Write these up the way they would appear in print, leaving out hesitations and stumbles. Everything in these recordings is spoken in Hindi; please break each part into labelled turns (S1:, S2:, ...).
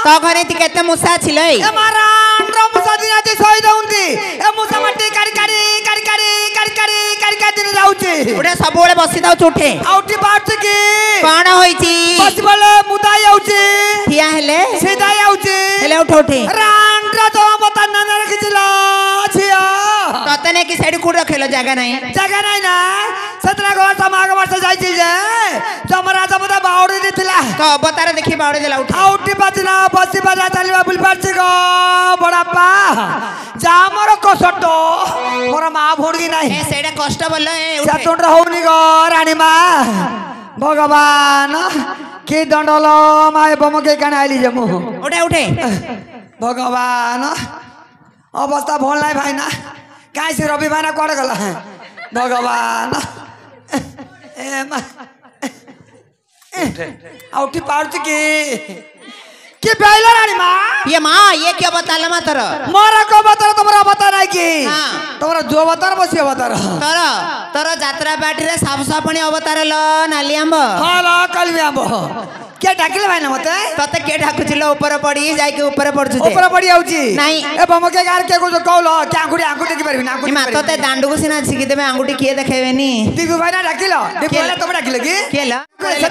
S1: तो घरे ती केते मुसा छिलै
S2: ए मारा अंड्र मुसा दिन आती सोई दउंती ए मुसा मट्टी काड़ी दिन जाउची
S1: उडे सब बेले बसी दाउ उठे
S2: आउटी बात की
S1: कोन होईची
S2: बस बोले मुदाई आउची
S1: ठिया हेले
S2: सीधाई आउची
S1: हेले उठ उठे
S2: अंड्र तो बता न रखिला छिया
S1: ततने की साइड कुड रखेलो जगह नहीं
S2: ना सतना घर समाग वर्ष जाइछि जे जमरा जमरा बाउडी दिथिला
S1: तो अवतार देखि बाउडी देला उठ
S2: आउटी बाजना बसी बाजा चलिबा बुल पारछि गो बड़ापा जामर कसटो मोर मा भोडगी नाही
S1: ए सेडा कष्ट बोल ए उठे
S2: सातुंड होउनी गो रानी मा भगवान के दंडलो माय बमके कान आइली जमु
S1: उठे उठे
S2: भगवान अवस्था भोल नाही भाई ना काई से रवि भाई ना कोड गला भगवान ए मा आउटी पाउच के पहला रानी माँ
S1: ये क्या बताला मा तर
S2: मोरा को बता तोरा बता नहीं की
S1: हां
S2: तोरा जो बता बसी अवतार
S1: तर यात्रा पार्टी रे साफ साफणी अवतार ल नाली आंब
S2: हां ला कलवी आंब के डाकिले भाई ना मते
S1: तते के ढाकुचिलो ऊपर पड़ी जाई के ऊपर पड़छु
S2: ऊपर पड़ी आउची
S1: नहीं
S2: ए बमके गार के को कहलो के आंगुठी की परबी ना आंगुठी
S1: मा तते दांडू को सिना छिकी देबे आंगुठी किए देखेबेनी
S2: दीपू भाई ना डाकिलो दीपू भाई तो डाकिले की
S1: केला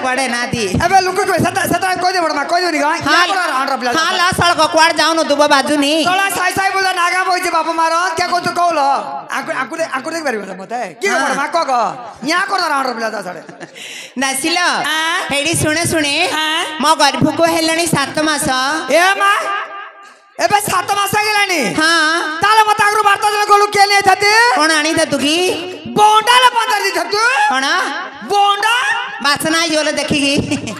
S1: पड़े ना दी
S2: एबे लुक को सता कोइ दे बडमा कोइ नि गय
S1: हां ला सळक क्वाड जाऊ न दुबा बाजू नि
S2: तोला साई साई बोला नागा बोइजे बाप मारो के को तो कहलो आंगुठी की परबी मते की बडमा को या को राउंड प्लाजा साडे
S1: नासिलो हेडी सुने मो गर्भ को हेलणी 7 मास
S2: ए मा एबे 7 मास गेलानी
S1: हां
S2: ताले मत आगरु वार्ता जले गोलु के नै थते
S1: कोन आनी थतु की
S2: बोंडाले पंदर दी थतु
S1: कोन
S2: बोंडा
S1: बासना योले देखिगी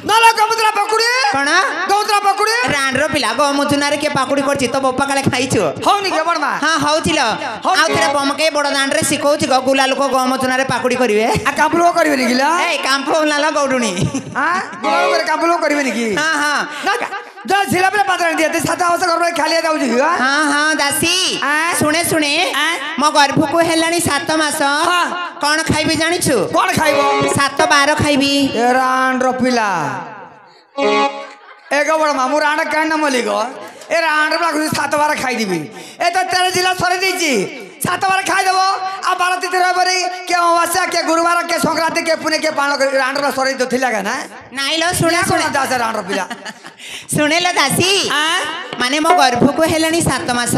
S2: नला गमुद्रा पकुडी
S1: कोन
S2: गमुद्रा पकुडी
S1: रांडरो पिला गो मुजुनारे के पाकुडी करछि तो बप्पा काले खाइछु
S2: होनी के बडमा
S1: हां हौचिलो आउथरे बमके बड दांडरे सिखौछि गो गुला लोक गो मुजुनारे पाकुडी करिवे
S2: आ कांपलो करिवे नि गिला
S1: ए कांपलो नाला गौडुनी
S2: हां गुला करे कांपलो करिवे नि की
S1: हां हां
S2: जा झिला पे पात्र दिए 7 वर्ष घर में खाली जाउ छी
S1: हां दासी सुने मो गर्भ को हेलानी 7 मास कोन खाइबी जानि छु
S2: कोन खाइबो
S1: 7 12 खाइबी
S2: ए रांड रपिला एगो बड़ मामू रांड कान मली गो ए रांड लागु 7 12 खाइ दिबी ए त तेरे जिला सरे दैछि 7 बार खाइ देबो आ 12 तिथि रबरी के अमावस्या के गुरुवार के संक्रांति के पुणे के पाण रांड सरे तो थिला का ना
S1: नाइ लो सुने
S2: दास रांड रपिला
S1: सुने लो दासी माने मो गर्भ को हेलानी 7 मास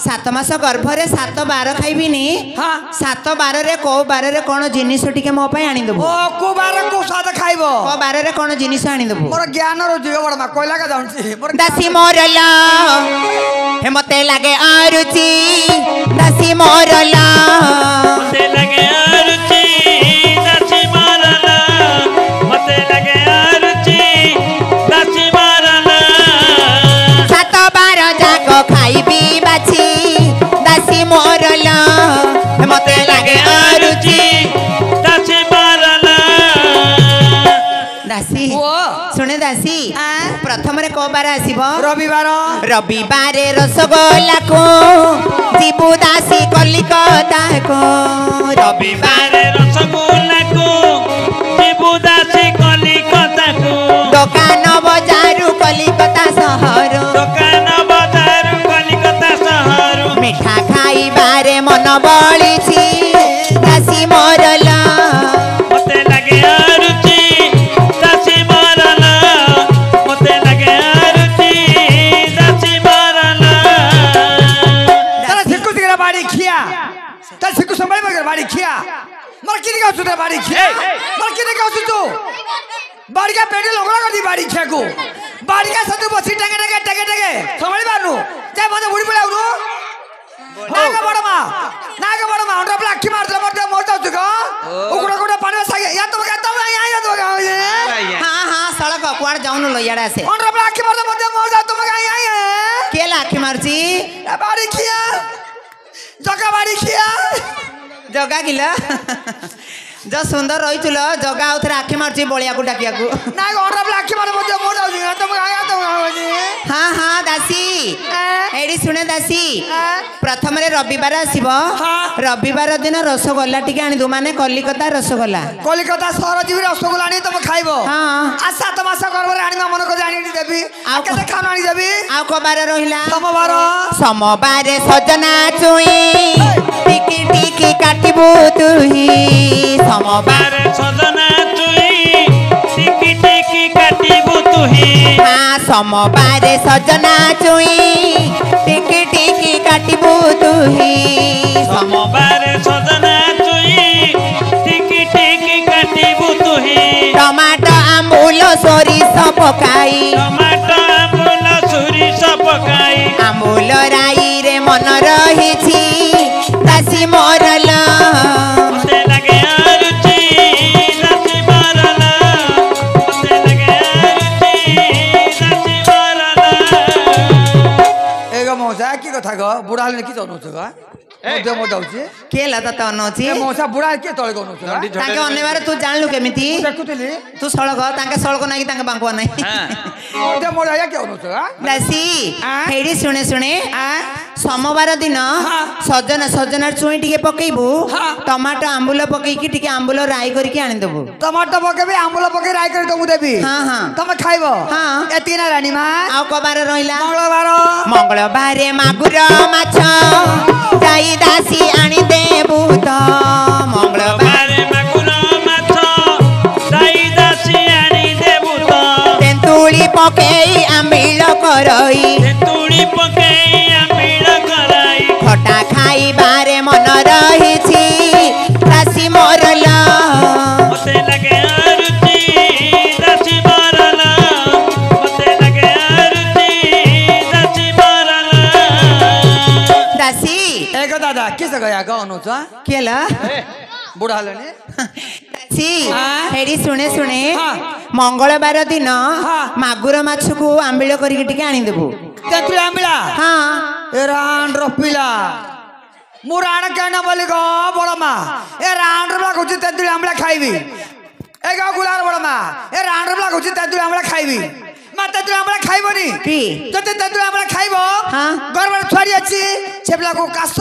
S1: 7 मास गर्भ रे 7 12 खाइबी नि 7 12 रे को बार रे कोन जिनिस टिके मो पय आनी देबो
S2: ओ को बार को साथ खाइबो
S1: को बार रे कोन जिनिस आनी देबो
S2: मोर ज्ञान रो जीव बडमा कोइला का जाउछि मोर
S1: दासी मोरला हे मते लागे आरुचि दासी मोरला
S3: मते लागे आरुचि दासी मोरला मते लागे आरुचि दासी मोरला
S1: 7 12 जाको खाइबी बाची दासी मोरला हे मते लागे आरुचि
S3: दासी मोरला
S1: दासी सुने दासी प्रथम रे को बार आसीबो रविवार रसगोल्ला को जीबू दासी कलिकता को
S3: रविवार रसगोल्ला को जीबू दासी कलिकता को
S1: दुकान बजारू कलिकता शहर
S3: दुकान बजारू कलिकता शहर
S1: मिठा खाइबारे मन बळिछि दासी मोरला
S3: मते लागे आरुचि दासी मोरला मते लागे आरुचि दासी मोरला
S2: तारा सिक्कु तिरा बाडी खिया तारा सिक्कु संभाळी मगर बाडी खिया मर किने का सुते बाडी खिया मर किने का सुतो बाडी का पेटे लगला कर दी बाडी खिया को बाडी का सतु बसी टगे संभाळी बानु जाय मने बुडी पळे आउनु नागा बडमा उन्रा प्ला अक्की मारला मोर जाउ तुको उकुडा कुडा पानी सागे या तो या तो
S1: हां सड़क क्वाड जाउनु लयाडा से
S2: उन्रा प्ला अक्की मारला मोर जाउ तुम या
S1: केला अक्की मारची
S2: बाडी खिया जगा बाडी खिया
S1: जगा गिला जो सुंदर रहीचुल जगा आउथरे आखि मारची बलिया को डाकिया को
S2: ନାଇଁ ଅଣ୍ଡା ପିଲା ଆଖି ମାନେ ମଧ୍ୟ ମୋ ଯାଉଛି ତମ
S1: हाँ हाँ दासी एडी सुने दासी प्रथम रे रविवार आसीब रविवार दिन रसगोल्ला टिके आनी दु माने कलिकता रसगोल्ला
S2: କଲିକତା ସହର ଯିବି ରସଗୋଲା ଆଣି ତମେ ଖାଇବ
S1: हाँ
S2: ଆ 7 ମାସ ଗର୍ଭରେ ଆଣିବା ମନ କରି ଆଣି ଦେବି ଆଉ କେତେ ଖାନ ଆଣି ଦେବି
S1: आउ कबार रहिला
S2: ତମବାର
S1: सोमवार सजना चुई टिकी टिकी काटिबू तुही सोमवार
S3: बारे सजना चुई टिकी टिकी काटिबू तुही
S1: हाँ सोमवार सजना चुई टिकी टिकी काटिबू तुही
S3: सोमवार सजना चुई टिकी टिकी काटिबू तुही
S1: टमाटो आम्बुल सोरिष पकाई
S3: टमाटो आम्बुल सोरिष पकाई
S1: आम्बुल राई रे मन रहिछि दासी मरल
S3: मते लगे रुचि दासी मारला मते लगे रुचि दासी मारला
S2: एगो मौसा की कथा ग बुढा हालने की जाउनु छ ग मध्य म जाउछि
S1: के लता त नछि
S2: ए मौसा बुढा के तळे गनु छ
S1: ताके अन्यबार तू जानलु केमिति
S2: देखुतली
S1: तू सळग ताके सळग नाही ताके बांकुआ नाही
S2: मध्य म जाया के गनु छ
S1: दासी हेडी सुने सुने सोमवार दिन सजना सजना चुई टिके पकेइबू टमाटो आम्बुल पकेइकी टिके आम्बुल राई करके आनि देबू
S2: टमाटर पकेबी आम्बुल पके राई କରି तमु देबी
S1: हाँ हाँ
S2: तमे खाइबो
S1: हाँ
S2: एति ना रानी मा
S1: आउ कबार रहिला
S2: मंगलबार
S1: मंगलबारे मागुर माछ जाई दासी आनि देबू त मंगलबार
S3: बारे माकुल माछ दाई दासी आनी देबू तो
S1: तेंतुली पकेई आम्बिल करई
S3: तेतुड़ी पकेई आमिल कराई
S1: खटा खाइबारे मन रहिछि दासी मरल
S3: मते लगे रुचि दासी मारला मते लगे रुचि दासी मारला
S1: दासी
S2: एक दादा किस गया गनु छ
S1: केला
S2: बुढा हालने
S1: दासी हेडी सुने सुने मंगलबार दिन मागुर माछ को आम्बिल करके टिके आनि देबू
S2: तेतुली आंबिला
S1: हाँ
S2: ए रान रपिला मु राण कहना बोली गो बड़मा ए रान रपला खुची तेतुली आंबिला खाइबी ए गो गुलार बड़मा ए रान रपला खुची तेतुली आंबिला खाइबी मा तेतुली आंबिला खाइबनी
S1: की
S2: जते तेतुली आंबिला खाइबो
S1: हाँ
S2: गरबर छुआरी अछि छेपला को कास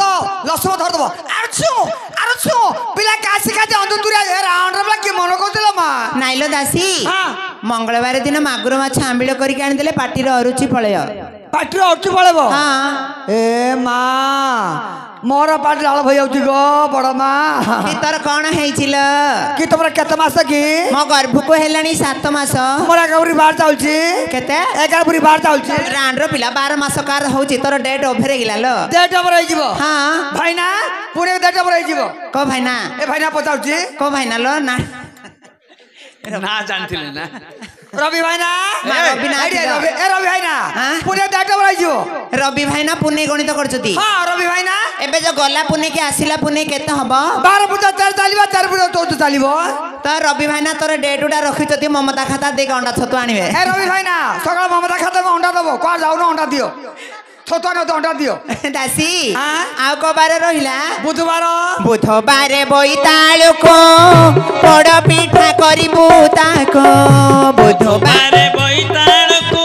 S2: लसम धर दबो आरछु पिला कासी खाते अंदुतुरिया ए रान रपला की मन कोतलो मा
S1: नाइलो दासी
S2: हाँ
S1: मंगलबार दिन मागुर माछ आम्बिल करके आनि देले पाटीर अरुचि पळय
S2: पाटिरो अटु पळेबो
S1: हाँ
S2: ए मा मोर पाटी लाल भई जाउची गो बड़मा
S1: कि तोर कौन हेइचिल
S2: कि तमरा केते मास की
S1: मो गर्भको हेलानी 7 मास
S2: मोरा गौरी बाहर चाउची
S1: केते
S2: 11 बुरी बाहर चाउची
S1: रांडर पिला 12 मास कार होउची तोर डेट ओभर गेला लो
S2: डेट ओवर होई जीवो
S1: हाँ
S2: भाईना पुणे डेट ओवर होई जीवो
S1: को भाईना
S2: ए भाईना पचाउची
S1: को भाईना लो ना
S3: ना जानथिले ना
S2: रवि भाईना
S1: रवि ना
S2: ए रवि भाईना
S1: हाँ?
S2: पुणे डेट ओवर होई जीवो
S1: रवि भाईना पुणे गणित करछती
S2: हां रवि भाईना
S1: एबे जो गला पुणे के आसिला पुणे केते हबो
S2: 12 पूजा 4 चालिबो 4 पूजा 14 चालिबो
S1: तो रवि भाईना तोर डेट उडा रखिछती ममता खाता दे अंडा छतु आनिबे
S2: ए रवि भाईना सकाळ ममता खाता में अंडा दबो को जाउ न अंडा दियो छतो न तो अंडा दियो
S1: दासी
S2: हाँ?
S1: आउ को बारे रहिला
S2: बुधवार
S1: बुधबारे बोईतालुको पोड़ पिठा करिबू ताको बुधबार
S3: बारे बोईतालुको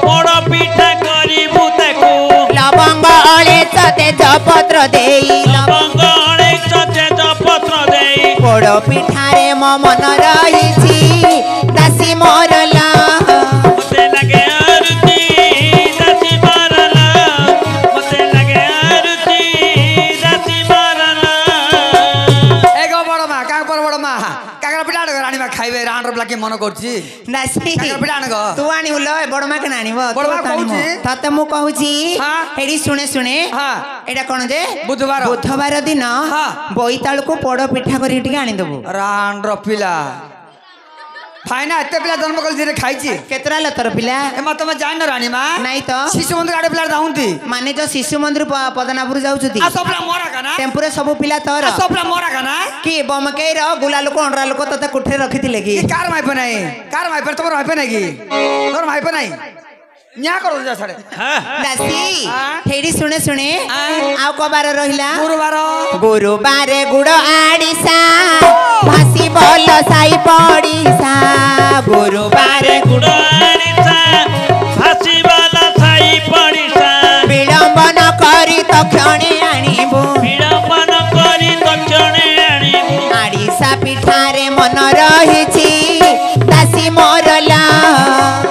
S3: पोड़ पिठा करिबू ताको
S1: लवंग अळेच तेजपत्र देई
S3: लवंग अळेच तेजपत्र देई
S1: पोड़ पिठारे मो मन रहिछि दासी मरला
S3: मते लगे रुचि दासी मारला मते लगे रुचि दासी मारला
S2: एगो बड़मा का पर बड़मा काकर पिटाड रानी मा खाइबे रान रबला के मन करछि
S1: दासी
S2: काकर पिटाड ग
S1: तू आनी उलो बड़मा के नानीबो
S2: बड़मा कहूची?
S1: तते मु कहूची
S2: हाँ।
S1: हेडी सुने सुने
S2: हाँ।
S1: एडा कोन जे
S2: बुधवार
S1: बुधबार दिन
S2: हाँ।
S1: बोईतालुको पोड़ पिठा करी टिके आनी देबू
S2: रान रपिला फाइना एते पिला जन्म कल दिरे खाइछि
S1: केतरा ल तोर पिला
S2: ए म तमे जान रानी मा
S1: नाही तो
S2: शिशु मंदिर आडे पिला दाउंती
S1: माने जो शिशु मंदिर पदनापुर जाउछती
S2: आ सबला मोरा काना
S1: टेम्पुरे सब पिला तोर
S2: आ सबला मोरा काना
S1: कि बमकेई रो गुला लोक अंडरा लोक तते कुठे रखिथिले कि
S2: कार माइप नाही कार माइप तोर माइप नाही की तोर माइप नाही न्या करो जा छड़े
S1: दासी हेडी सुने सुने आउ को बार रहिला
S2: गुरुवार
S1: गुरुबारे गुड़ आड़िसा भासी बोल साई पड़िसा गुरुबारे
S3: गुड़ आड़िसा भासी बोल साई पड़िसा
S1: विलंबन करी तक्षणे आनिबु
S3: विलंबन करी तक्षणे आनिबु
S1: आड़िसा पिठारे मन रहिछि दासी मोरला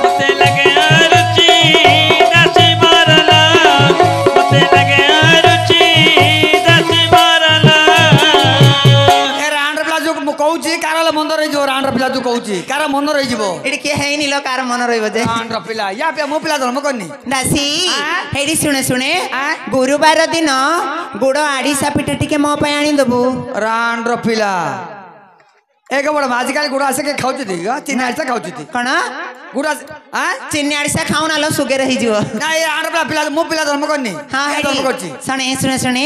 S3: मते लगे रुचि दासी मोरला मते लगे रुचि दासी मोरला
S2: ए रांडर प्लाजो कहूची कारल मन रही जो रांडर प्लाजो कहूची कार मन रही जीवो
S1: एडी के हेनी लो कार मन रहिबो जे
S2: रांडर पिला या पे मो पिला धर्म करनी
S1: दासी हेडी सुने सुने गुरुवार दिन गुड़ आड़िसा पिठा टिके मो पय आनी दबु
S2: रांडर पिला एक बड़ आजकल गुड़ा से के खाउची दी तीन आइसा खाउची दी
S1: कण
S2: गुड़ा हां
S1: चिन्नी आड़िसा खाऊ ना लो सुगे रही जिवो
S2: ना ये रांडर पिला मो पिला धर्म करनी
S1: हां
S2: धर्म
S1: हेडी
S2: करची
S1: सुने सुने सुने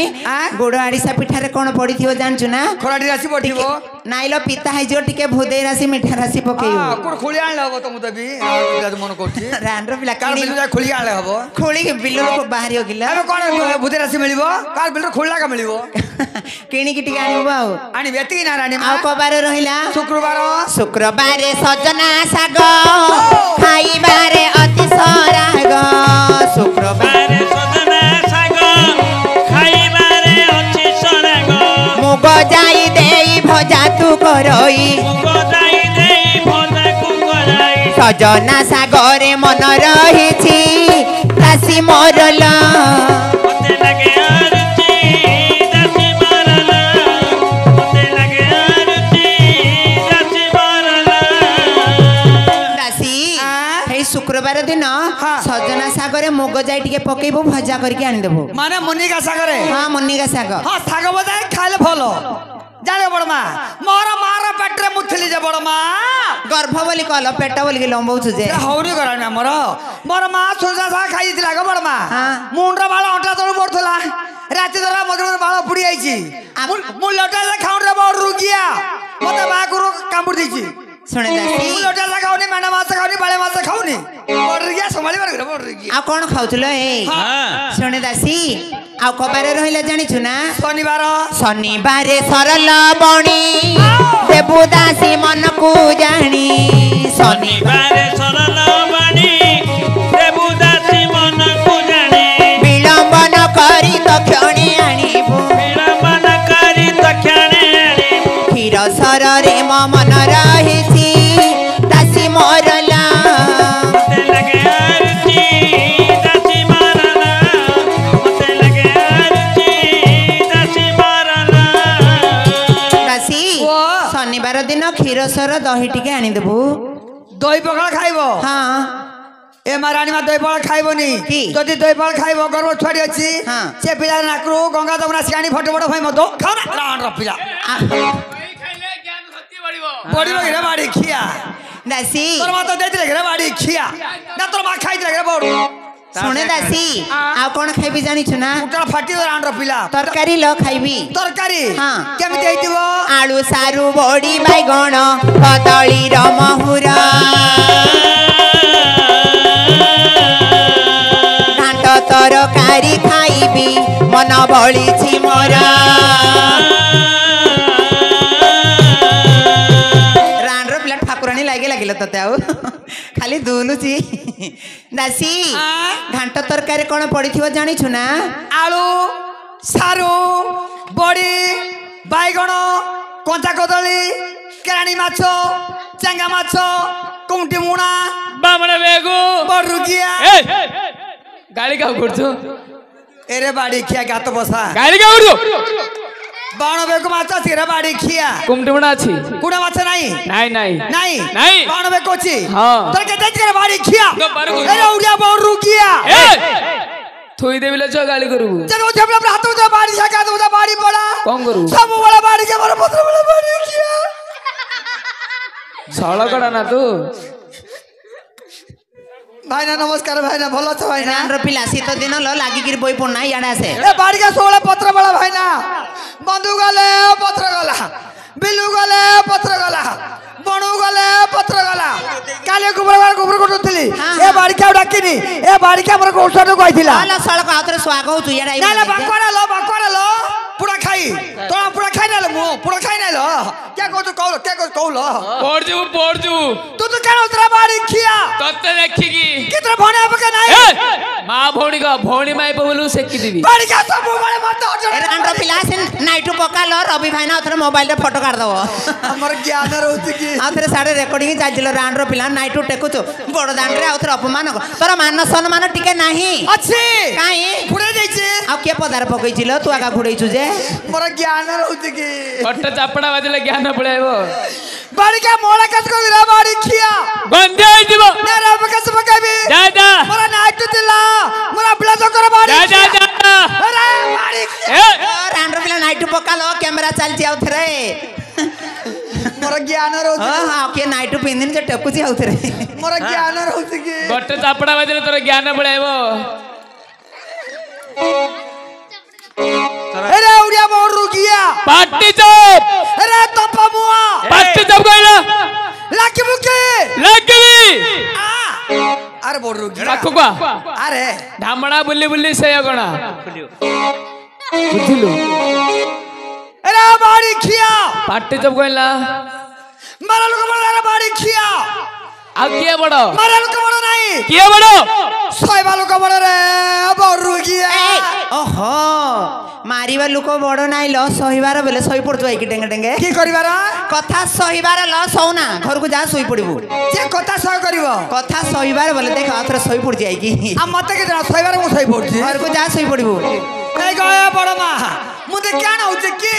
S1: गुड़ आड़िसा पिठा रे कोन पड़ी थियो जानचु ना
S2: खोलाडी राशि पठिबो
S1: नाइलो पिता है जो टिके भूदे राशि मिठा राशि पकेयो
S2: हां कोड खोली आनले हबो त मुते भी पिला मन करची
S1: रांडर पिला
S2: कार बिलु जा खोली आनले हबो
S1: खोली बिल्लो को बाहर हो गिला
S2: अब कोन भूते राशि मिलिबो कार बिलु खोला का मिलिबो
S1: किणी की टिके आनिबो आउ
S2: आनी बेती ना रानी
S1: आउ को बारे रहिला
S2: शुक्रवार
S1: शुक्रबारे सजना साग खाइबारे अति सराग शुक्रबारे
S3: सजना साग खाइबारे अछि सराग
S1: मुग जाई देई भजा तू करई
S3: मुग जाई देई भजा तू करई
S1: सजना सागरे मन रहिछि दासी मोरला
S3: मते लगे रुचि दासी मोरला मते लगे रुचि दासी मोरला
S1: दासी हे शुक्रबार दिन सजना सागरे मुग जाई टिके पकेइबो भजा करके आनि देबो
S2: माने मुनिका सागरे
S1: हां मुन्निगा साग
S2: हां साग बजाय खाले फलो जाने बड़मा मोर मार पेटरे मुथली जे बड़मा
S1: गर्भ बोली कहल पेट बोली लंबौ छुजे
S2: हौरी करानी हमर मोर मा सोजा सा खाई दिला ग बड़मा
S1: हां
S2: मुंडरा बाळ अंटा तळ पड़थला राती दरा मधुर बाळ पुडी आइची मु लटा जा खाउन रे बड़ रुगिया मते बा गुरु कांबुर दिची
S1: सुने दासी
S2: मु लटा जा खाउनी मेना माछ खाउनी बाळे माछ खाउनी बड़ रुगिया संभाली बार बड़ रुगिया
S1: आ कोन खाउथलो ए सुने दासी आ कबारे रहिला जानि छु ना
S2: शनिवार
S1: शनिबारे सरल बणी देबु दासी मन को जानी
S3: शनिबार सरल बणी देबु दासी मन को जानी
S1: विलंबन करी तक्षणे आनिबु
S3: विलंबन करी तक्षणे आनिबु
S1: क्षीर सर रे मन रहिछि दासी मोरला
S3: मते लगे रुचि दासी मोरला मते लगे रुचि दासी मोरला
S1: दासी शनिबार दिन क्षीर सर दही टिके आनि देबु
S2: दही पखाळ खाइबो
S1: हां
S2: ए मारानी मा दही पखाळ खाइबोनी
S1: की?
S2: जदी दही पखाळ खाइबो गर्व छाडी अछि
S1: हां।
S2: से पिला नाकरू गंगा दमना सिकानी फटो फटो भाई मदो खाना राण रपिला बड़ी रे बाड़ी खिया
S1: दासी
S2: तोर मा तो देति रे बाड़ी खिया ना तोर मा खाइ रे बड़
S1: सुने दासी आ कोन खाइबी जानि छु ना
S2: मुटल फाटी राण रपिला
S1: तरकारी ल खाइबी
S2: तरकारी
S1: हां।
S2: केमिति हेतिबो
S1: आलू सारू बड़ी बैगण कदली र महुरा घांट तरकारी खाइबी मन बळी छि मोरा रांडर प्लेट ठाकुराणी लागे लागिल तते आउ खाली दुलुची दासी घांट तरकारी कोन पडिथिबो जानि छु ना
S2: आलू सारू बड़ी बैगण कंचा कदली केराणी माछ चेंगा माछ कुंटी मुणा
S3: बामणे बेगु
S2: बड़ रुगिया
S4: गाड़ी का करছো
S2: एरे बाड़ी खिया गात बसा
S4: गाड़ी का करছো
S2: बाण बेको माछ अछि रे बाड़ी खिया
S4: कुमटुमणा अछि
S2: कुडा माछ नाही
S4: नाही नाही
S2: नाही
S4: नाही
S2: बाण बेको अछि
S4: हां
S2: तर के देख रे बाड़ी खिया
S4: तो बारू को-
S2: एरे उडिया बड़ रुगिया
S4: ए थोई देबिले छ गाड़ी करबू
S2: चलो जबला हाथ में बाड़ी छका तो बाड़ी पड़ा
S4: कौन करू
S2: सब वाला बाड़ी के मोर पत्र वाला बाड़ी खिया
S4: साला कड़ा ना तू
S2: भाई ना नमस्कार भाई ना भलो छ भाई ना
S1: रांडर पिला शीत दिन ल लागि गिर बोई पड़ ना याडा से
S2: ए बाड़ी का 16 पत्र वाला भाई ना बंधु गले पत्र गला बिल्लू गले पत्र गला बण मणु गले पत्र गला काले गोबर करथली
S1: हाँ,
S2: ए बाड़ी के डाकिनी ए बाड़ी के हमर औषध कहथिला
S1: आला सड़क आउतरे स्वाग होचु याडा
S2: ना बाकड़ा लो पुरा खाई तोरा पुरा खाई ना मु पुरा खाई ना लो क्या कहू
S4: पड़ जू
S2: तू तो केन उतरा बाड़ी खिया
S4: तत्ते देखी की
S2: कितरा भणे आपके नहीं
S4: माँ भौणी का भौणी माई बोलू सेकी देवी
S2: बाड़ी का सब बड़े मत
S1: ए रांड्रो पिला से नाइटू पका लो रवि भाई ना उतरे मोबाइल रे फोटो काट दबो
S2: हमर ज्ञान रहउत की
S1: आउतरे साडे रेकॉर्डिंग चालिलो रांड्रो पिला नाइटू टेकुचु बड़ दांड रे आउतरे अपमान तोर मान सम्मान टिके नाही
S2: अच्छी
S1: काई
S2: फुड़े जाइछे
S1: आ के पदार पकइचिलो तू आगा घुड़ैछु जे
S2: मोर ज्ञान रहउत की
S4: कट्टा चापड़ा बाजले ज्ञान पड़ाइबो
S2: बाड़ी का मोला कस को दिला बाड़ी खिया
S4: गंदे दिबो
S2: ना रे बकस बकाबी
S4: जा जा
S2: मोरा नाइट दिला मोरा ब्ला तो कर बाड़ी
S4: जा जा जा
S2: अरे बाड़ी
S4: ए
S1: रांड्रो पिला नाइटू पका लो कैमरा चालची आउतरे
S2: मोर ज्ञान रहउत
S1: हां के नाइटू पिंदिन जे टेकुची आउतरे
S2: मोर ज्ञान रहउत की
S4: कट्टा चापड़ा बाजले तोर ज्ञान पड़ाइबो
S2: अरे उड़िया मोर रुकिया
S4: पाटी चोप
S2: अरे तपा मुआ
S4: पाटी चोप गइला
S2: लाकी मुके
S4: लगली
S2: अरे बोल रुकिया
S4: पाखु का
S2: अरे
S4: ढामणा बुल्ली बुल्ली से गणा बुझिलु
S2: अरे बाड़ी खिया
S4: पाटी चोप गइला
S2: मारा लोग बड़ा बाड़ी खिया
S4: आ किए बड़ो
S2: मारा लोग बड़ा नहीं
S4: किए बड़ो
S2: सोयबा लोग बड़ा रे बोल रुकिया
S1: ओहो मारिबा लोक बड़ नाइ ल सहिबार बेले सही पड़तु आइकी टेंगे टेंगे
S2: की करिबार
S1: कथा सहिबार ल सौना घर को जा सोई पड़िबु
S2: जे कथा सह करिवो
S1: कथा सहिबार बेले देख आथरे सही पड़ जाइकी
S2: आ मते के जना सोयबार मु सही पड़छि
S1: घर को जा सोई पड़िबु
S2: ए गया बड़ मा मुते क्या ना होते की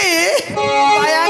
S2: पाया